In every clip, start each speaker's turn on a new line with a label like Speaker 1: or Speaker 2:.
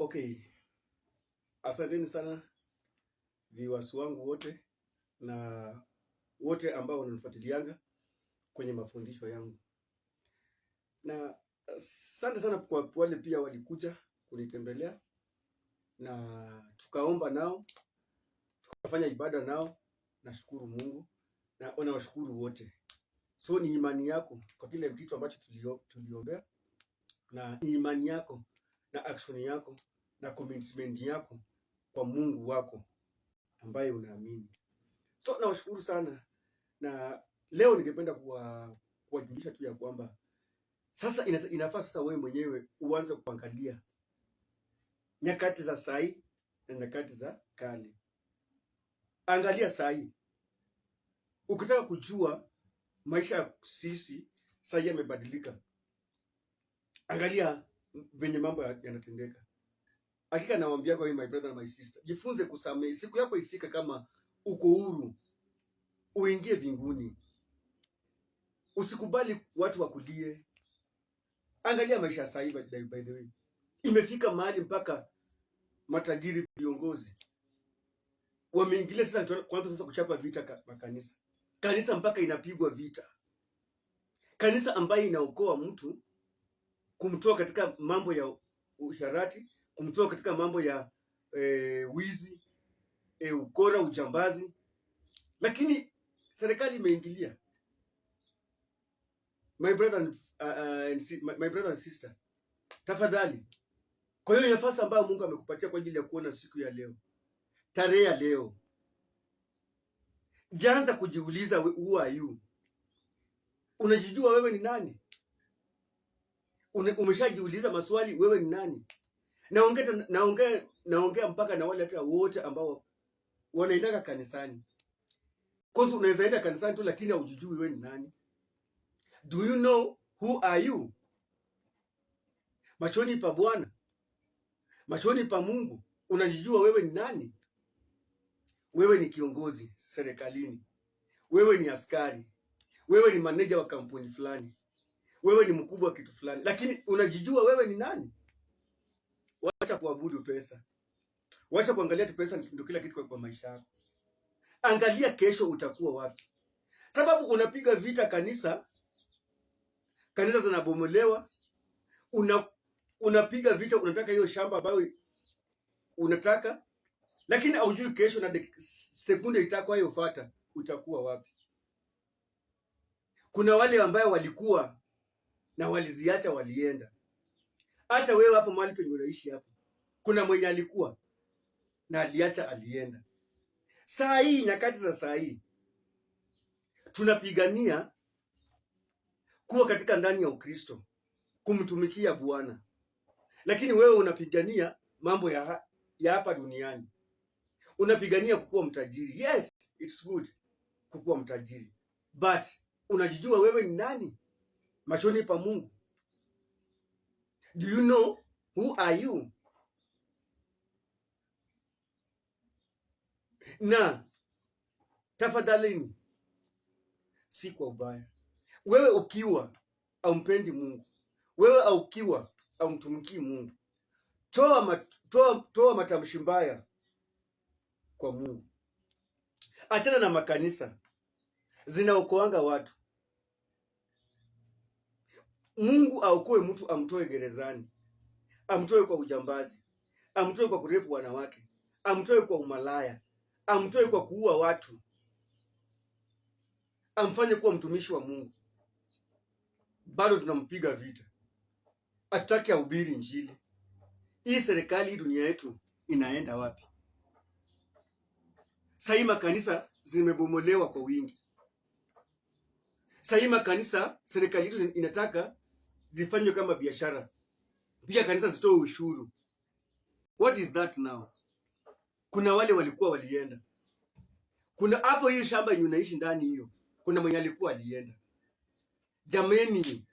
Speaker 1: Okay. Asanteni sana viewers wangu wote na wote ambao wananifuatilianga kwenye mafundisho yangu. Na asante sana kwa wale pia walikuja kunitembelea na tukaomba nao, tukafanya ibada nao. Nashukuru Mungu na nawashukuru wote. So ni imani yako kwa kile kitu ambacho tuliombea, na ni imani yako na action yako na commitment yako kwa Mungu wako ambaye unaamini. So nawashukuru sana, na leo ningependa kuwajulisha tu ya kwamba sasa inafaa sasa wewe mwenyewe uanze kuangalia nyakati za sahi na nyakati za kale. Angalia sahi. Ukitaka kujua maisha ya sisi sahi yamebadilika, angalia venye mambo yanatendeka. Hakika nawaambia kwa my brother na my sister, jifunze kusamehe. Siku yako ifika, kama uko huru uingie mbinguni. Usikubali watu wakulie. Angalia maisha sasa, by the way. Imefika mahali mpaka matajiri, viongozi wameingilia sasa, kwanza sasa kuchapa vita makanisa. Kanisa mpaka inapigwa vita. Kanisa ambayo inaokoa mtu, kumtoa katika mambo ya usharati, kumtoa katika mambo ya wizi, ukora, ujambazi. Lakini serikali imeingilia. My brother and sister, tafadhali, kwa hiyo nafasi ambayo Mungu amekupatia kwa ajili ya kuona siku ya leo, tarehe ya leo, janza kujiuliza, who are you? Unajijua wewe ni nani? Umeshajiuliza maswali, wewe ni nani? Naongea mpaka na wale hata wote ambao wanaenda kanisani. Kwa sababu unaweza enda kanisani tu lakini hujijui wewe ni nani. Do you know who are you? Machoni pa Bwana, machoni pa Mungu, unajijua wewe ni nani? Wewe ni kiongozi serikalini, wewe ni askari, wewe ni manager wa kampuni fulani, wewe ni mkubwa wa kitu fulani, lakini unajijua wewe ni nani? Wacha kuabudu pesa. Wacha kuangalia tu pesa ndio kila kitu kwa maisha yako. Angalia kesho utakuwa wapi. Sababu unapiga vita kanisa zinabomolewa, unapiga vita, unataka hiyo shamba ambayo unataka, lakini haujui kesho na sekunde itakayofuata utakuwa wapi. Kuna wale ambao walikuwa na waliziacha, walienda. Hata wewe hapo mahali penye unaishi hapo, kuna mwenye alikuwa na aliacha, alienda. Saa hii, nyakati za saa hii, tunapigania kuwa katika ndani ya Ukristo, kumtumikia Bwana. Lakini wewe unapigania mambo ya hapa duniani. Unapigania kukuwa mtajiri. Yes, it's good kukuwa mtajiri. But unajijua wewe ni nani machoni pa Mungu? Do you know who are you? Na tafadhalini, si kwa ubaya. Wewe ukiwa haumpendi Mungu, wewe ukiwa haumtumikii Mungu, toa matamshi mbaya kwa Mungu. Achana na makanisa zinaokoanga watu. Mungu aokoe mtu, amtoe gerezani, amtoe kwa ujambazi, amtoe kwa kurepu wanawake, amtoe kwa umalaya, amtoe kwa kuua watu, amfanye kuwa mtumishi wa Mungu. Bado tunampiga vita. Hatutaki ahubiri Injili. Hii serikali, hii dunia yetu inaenda wapi? Sasa makanisa zimebomolewa kwa wingi. Sasa makanisa, serikali yetu inataka zifanywe kama biashara. Pia kanisa zitoe ushuru. What is that now? Kuna wale walikuwa walienda. Kuna hapo hiyo shamba yenye unaishi ndani hiyo, kuna mwenye alikuwa alienda. Jameni,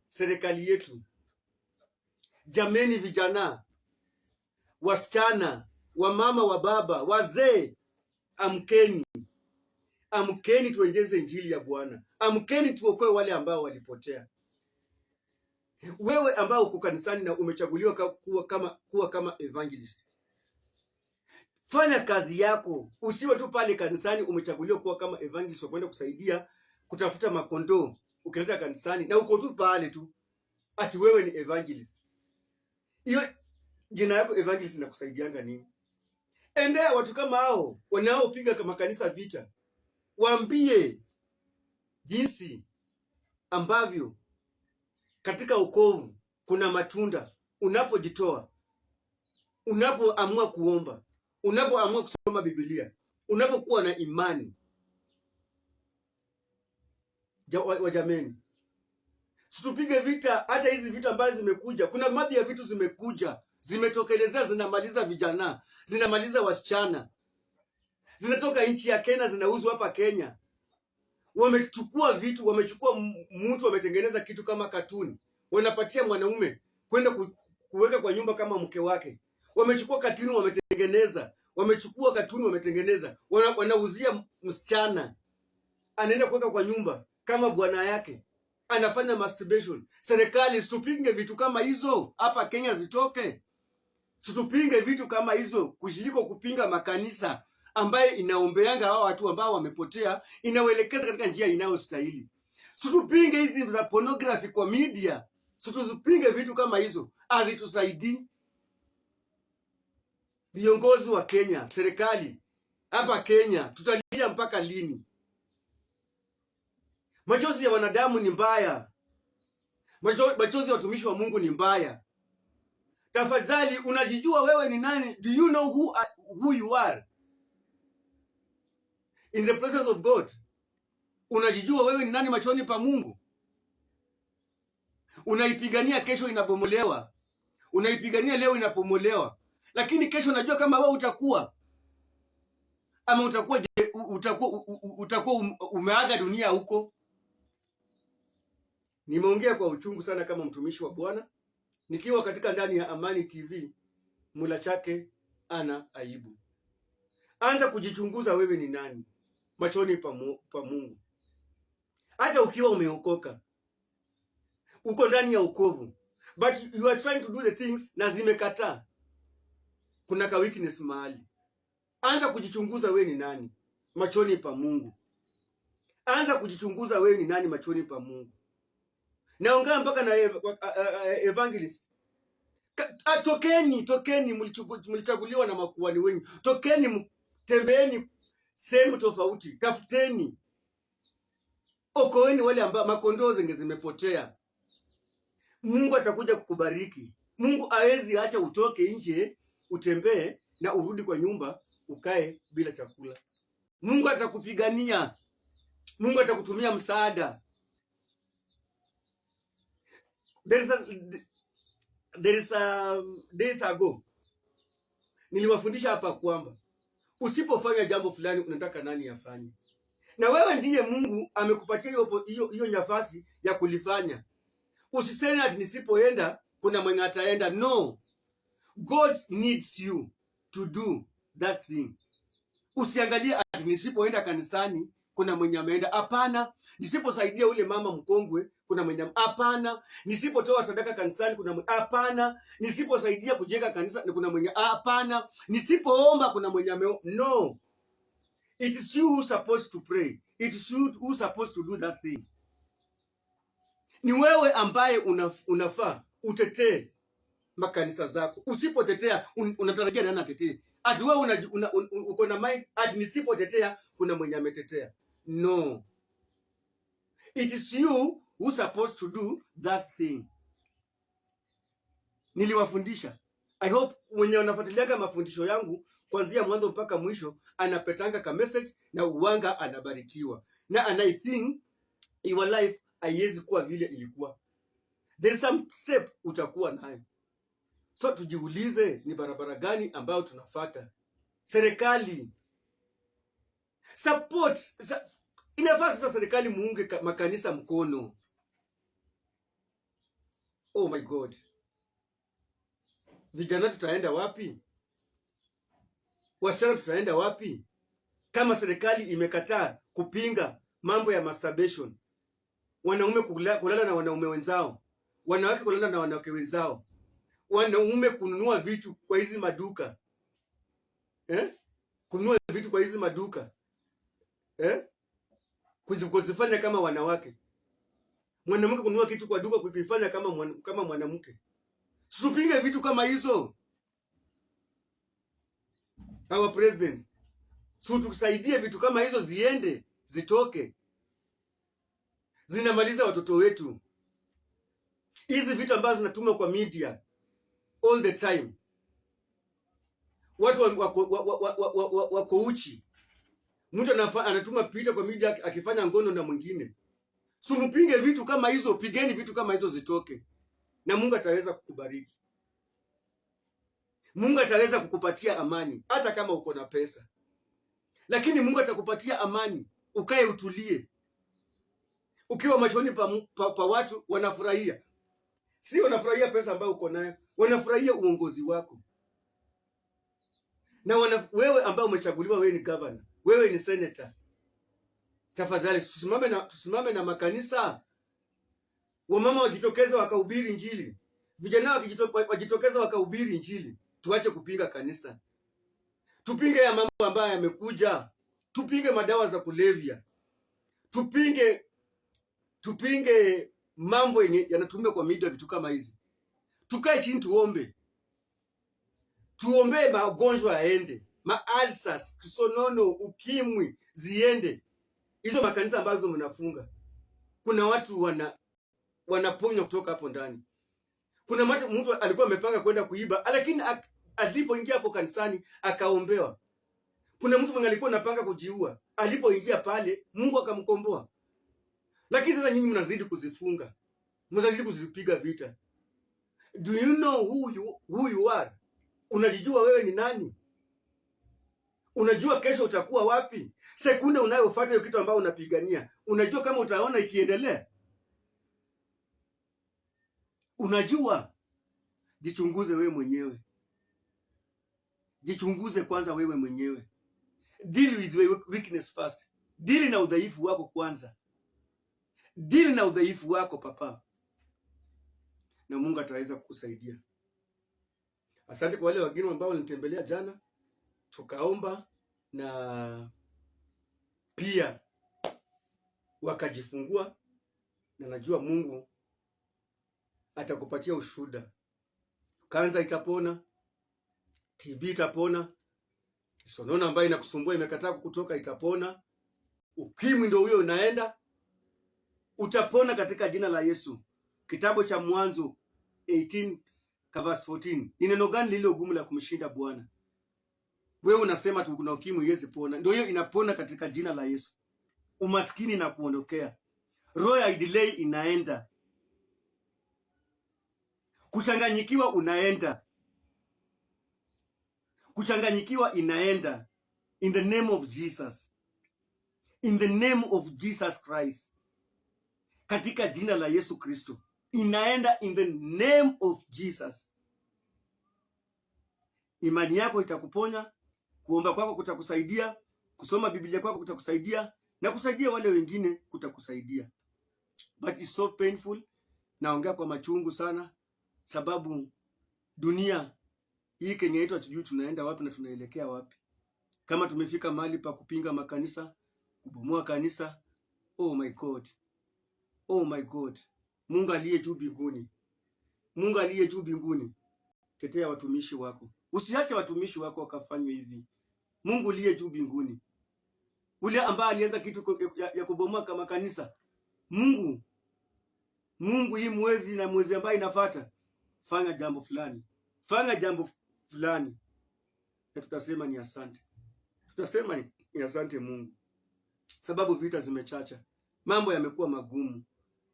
Speaker 1: serikali yetu. Jameni, vijana, wasichana, wamama, wababa, wazee, amkeni. Amkeni tuenjeze Injili ya Bwana. Amkeni tuokoe wale ambao walipotea. Wewe ambao uko kanisani na umechaguliwa kuwa kama evangelist, fanya kazi yako. Usiwe tu pale kanisani umechaguliwa kuwa kama evangelist wa kwenda kusaidia kutafuta makondoo ukileta kanisani na uko tu pale tu ati wewe ni evangelist. Hiyo jina yako evangelist inakusaidianga nini? Endea watu kama hao wanaopiga kama kanisa vita, waambie jinsi ambavyo katika wokovu kuna matunda unapojitoa, unapoamua kuomba, unapoamua kusoma Biblia, unapokuwa na imani. Wajameni, situpige vita. Hata hizi vita ambazo zimekuja, kuna madhi ya vitu zimekuja, zimetokelezea, zinamaliza vijana, zinamaliza wasichana, zinatoka nchi ya Kenya, zinauzwa hapa Kenya. Wamechukua vitu, wamechukua mtu, wametengeneza kitu kama katuni, wanapatia mwanaume kwenda kuweka kwa nyumba kama mke wake. Wamechukua katuni, wametengeneza, wanauzia msichana, anaenda kuweka kwa nyumba kama bwana yake, anafanya masturbation. Serikali, situpinge vitu kama hizo hapa Kenya, zitoke. Situpinge vitu kama hizo, kushiriko kupinga makanisa ambaye inaombeanga hao watu ambao wamepotea, inawaelekeza katika njia inayostahili. Situpinge hizi za pornography kwa media, situpinge vitu kama hizo, hazitusaidii. Viongozi wa Kenya, serikali hapa Kenya, tutalia mpaka lini? Machozi ya wanadamu ni mbaya, machozi ya watumishi wa Mungu ni mbaya. Tafadhali, unajijua wewe ni nani? Do you know who you are in the presence of God? Unajijua wewe ni nani machoni pa Mungu? Unaipigania kesho inapomolewa, unaipigania leo inapomolewa, lakini kesho unajua kama wewe utakuwa ama utakuwa umeaga dunia huko. Nimeongea kwa uchungu sana kama mtumishi wa Bwana, nikiwa katika ndani ya Amani TV. Mula chake ana aibu. Anza kujichunguza wewe ni nani machoni pa Mungu. Hata ukiwa umeokoka, uko ndani ya wokovu, but you are trying to do the things na zimekataa, kuna ka weakness mahali. Anza kujichunguza wewe ni nani machoni pa Mungu. Anza kujichunguza wewe ni nani machoni pa Mungu. Naongea mpaka na evangelist. Tokeni, mlichaguliwa na makuhani wengi. Tokeni, tembeeni sehemu tofauti, tafuteni, okoeni wale ambao makondoo zenye zimepotea. Mungu atakuja kukubariki. Mungu hawezi acha utoke nje, utembee na urudi kwa nyumba ukae bila chakula. Mungu atakupigania. Mungu atakutumia msaada. There is a days ago niliwafundisha hapa kwamba usipofanya jambo fulani unataka nani afanye, na wewe ndiye Mungu amekupatia hiyo nafasi ya kulifanya. Usiseme ati nisipoenda kuna mwenye ataenda. No, God needs you to do that thing. Usiangalie ati nisipoenda kanisani kuna mwenye ameenda. Hapana. Nisiposaidia ule mama mkongwe kuna mwenye. Hapana. Nisipotoa sadaka kanisani kuna mwenye. Hapana. Nisiposaidia kujenga kanisa kuna mwenye. Hapana. Nisipoomba kuna mwenye. No, it is you who supposed to pray. It is you who supposed to do that thing. Ni wewe ambaye unafaa utetee makanisa zako. Usipotetea unatarajia nani atetee? Ati wewe uko na mind ati nisipotetea kuna mwenye ametetea. No, it is you who supposed to do that thing. Niliwafundisha. I hope mwenye wanafuatiliaga mafundisho yangu kuanzia mwanzo mpaka mwisho anapetanga ka message na uwanga anabarikiwa. Na and I think your life haiwezi kuwa vile ilikuwa. There is some step utakuwa nayo. So tujiulize ni barabara gani ambayo tunafuata. Serikali support inafaa sasa serikali muunge makanisa mkono. Oh my God. Vijana tutaenda wapi? Wasichana tutaenda wapi? Kama serikali imekataa kupinga mambo ya masturbation, wanaume kulala na wanaume wenzao, wanawake kulala na wanawake wenzao, wanaume kununua vitu kwa hizi maduka kununua vitu kwa hizi maduka kuzifanya kama wanawake. Mwanamke kununua kitu kwa duka kukifanya kama mwanamke. Tupinge vitu kama hizo. Our president, tusaidie vitu kama hizo ziende, zitoke. Zinamaliza watoto wetu. Hizi vitu ambazo zinatuma kwa media all the time. Watu wako uchi. Mtu anatuma picha kwa media akifanya ngono na mwingine. Mpinge vitu kama hizo, pigeni vitu kama hizo zitoke. Na Mungu ataweza kukubariki. Mungu ataweza kukupatia amani hata kama uko na pesa. Lakini Mungu atakupatia amani, ukae utulie. Ukiwa machoni pa watu wanafurahia. Si wanafurahia pesa ambayo uko nayo, wanafurahia uongozi wako. Na wewe ambao umechaguliwa, wewe ni governor, wewe ni senator. Tafadhali tusimame na makanisa. Wamama wajitokeza wakahubiri Injili. Vijana wajitokeza wakahubiri Injili. Tuache kupinga kanisa. Tupinge ya mambo ambayo yamekuja. Tupinge madawa za kulevya. Tupinge mambo yenye yanatumiwa kwa media, vitu kama hizi. Tukae chini tuombe. Tuombe magonjwa yaende. Ulcers, kisonono, ukimwi ziende. Hizo makanisa ambazo mnafunga. Kuna watu wanaponywa kutoka hapo ndani. Kuna mtu alikuwa amepanga kwenda kuiba, lakini alipoingia hapo kanisani akaombewa. Kuna mtu mwenye alikuwa anapanga kujiua, alipoingia pale Mungu akamkomboa. Lakini sasa nyinyi mnazidi kuzifunga. Mnazidi kuzipiga vita. Do you know who you are? Unajijua wewe ni nani? Unajua kesho utakuwa wapi? Sekunde unayofuata hiyo kitu ambayo unapigania, unajua kama utaona ikiendelea? Unajua? Jichunguze wewe mwenyewe. Jichunguze kwanza wewe mwenyewe. Deal with your weakness first. Deal na udhaifu wako kwanza. Deal na udhaifu wako papa. Na Mungu ataweza kukusaidia. Asante kwa wale wageni ambao walinitembelea jana. Tukaomba na pia wakajifungua, na najua Mungu atakupatia ushuhuda. Kanza itapona, TB itapona, kisonono ambayo inakusumbua imekataa kukutoka itapona, ukimwi ndio huyo unaenda, utapona katika jina la Yesu. Kitabu cha Mwanzo 18:14. Ni neno gani lilo gumu la kumshinda Bwana? Wewe unasema tu kuna ukimwi yesi pona. Ndio hiyo inapona katika jina la Yesu. Umaskini na kuondokea. Roho ya delay inaenda. Kuchanganyikiwa unaenda. Kuchanganyikiwa inaenda. In the name of Jesus. In the name of Jesus Christ. Katika jina la Yesu Kristo. Inaenda in the name of Jesus. Imani yako itakuponya. Kuomba kwako kutakusaidia, kusoma Biblia kwako kutakusaidia, na kusaidia wale wengine kutakusaidia. But it's so painful. Naongea kwa machungu sana, sababu dunia hii Kenya yetu hatujui tunaenda wapi na tunaelekea wapi. Kama tumefika mahali pa kupinga makanisa, kubomoa kanisa, oh my God. Oh my God. Mungu aliye juu mbinguni. Mungu aliye juu mbinguni. Tetea watumishi wako. Usiache watumishi wako wakafanywe hivi. Mungu aliye juu mbinguni. Ule ambaye alianza kitu ya kubomoa kama kanisa. Mungu hii mwezi na mwezi ambaye inafuata, fanya jambo fulani. Fanya jambo fulani. Na tutasema ni asante. Tutasema ni asante Mungu. Sababu vita zimechacha. Mambo yamekuwa magumu.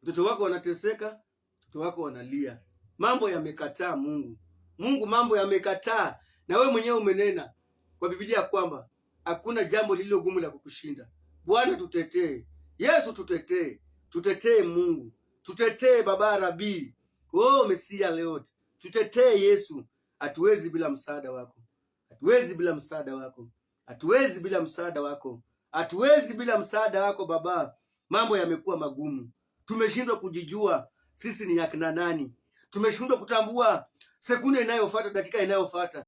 Speaker 1: Mtoto wako wanateseka, mtoto wako wanalia. Mambo yamekataa Mungu. Mungu mambo yamekataa, na wewe mwenyewe umenena kwa Biblia kwamba hakuna jambo lililo gumu la kukushinda. Bwana tutetee. Yesu tutetee. Tutetee Mungu. Tutetee Baba Rabii. Oh Mesia leo. Tutetee Yesu. Hatuwezi bila msaada wako. Hatuwezi bila msaada wako. Hatuwezi bila msaada wako. Hatuwezi bila msaada wako Baba. Mambo yamekuwa magumu. Tumeshindwa kujijua. sisi ni akina nani. Tumeshindwa kutambua sekunde inayofuata, dakika inayofuata.